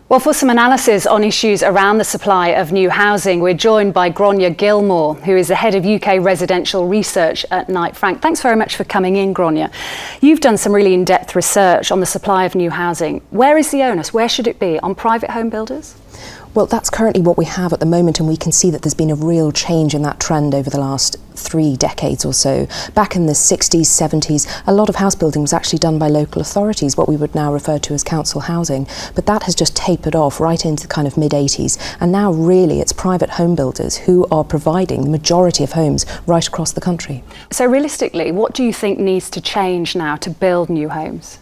Well, for some analysis on issues around the supply of new housing, we're joined by Grainne Gilmore, who is the head of UK residential research at Knight Frank. Thanks very much for coming in, Grainne. You've done some really in-depth research on the supply of new housing. Where is the onus? Where should it be? On private home builders? Well, that's currently what we have at the moment, and we can see that there's been a real change in that trend over the last 3 decades or so. Back in the 60s, 70s, a lot of house building was actually done by local authorities, what we would now refer to as council housing, but that has just tapered off right into the kind of mid-80s, and now really it's private home builders who are providing the majority of homes right across the country. So realistically, what do you think needs to change now to build new homes?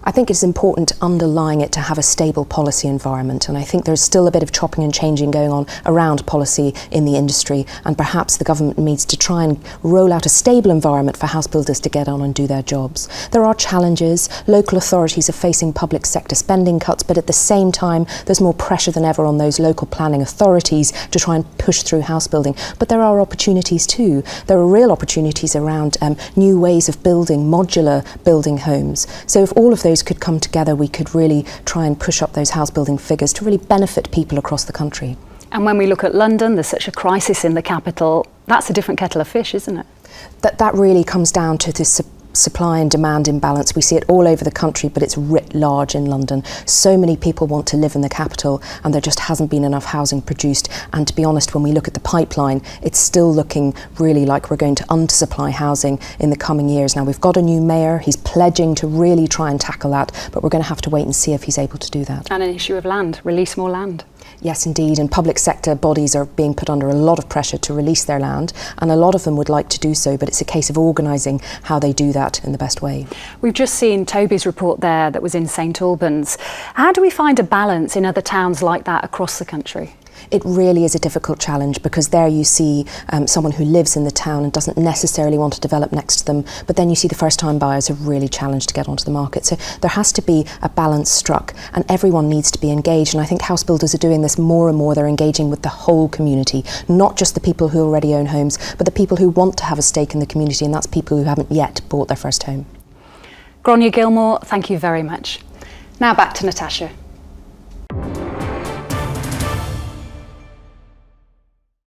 I think it's important underlying it to have a stable policy environment, and I think there's still a bit of chopping and changing going on around policy in the industry, and perhaps the government needs to try and roll out a stable environment for house builders to get on and do their jobs. There are challenges. Local authorities are facing public sector spending cuts, but at the same time there's more pressure than ever on those local planning authorities to try and push through house building. But there are opportunities too. There are real opportunities around new ways of building, modular building homes. So if all of those could come together, we could really try and push up those house building figures to really benefit people across the country. And when we look at London, there's such a crisis in the capital. That's a different kettle of fish, isn't it? That really comes down to this supply and demand imbalance. We see it all over the country, but it's writ large in London. So many people want to live in the capital, and there just hasn't been enough housing produced. And to be honest, when we look at the pipeline, it's still looking really like we're going to undersupply housing in the coming years. Now, we've got a new mayor. He's pledging to really try and tackle that, but we're going to have to wait and see if he's able to do that. And an issue of land, release more land. Yes, indeed, and public sector bodies are being put under a lot of pressure to release their land, and a lot of them would like to do so, but it's a case of organising how they do that in the best way. We've just seen Toby's report there that was in St Albans. How do we find a balance in other towns like that across the country? It really is a difficult challenge, because there you see someone who lives in the town and doesn't necessarily want to develop next to them, but then you see the first-time buyers are really challenged to get onto the market. So there has to be a balance struck, and everyone needs to be engaged, and I think house builders are doing this more and more. They're engaging with the whole community, not just the people who already own homes, but the people who want to have a stake in the community, and that's people who haven't yet bought their first home. Grainne Gilmore, thank you very much. Now back to Natasha.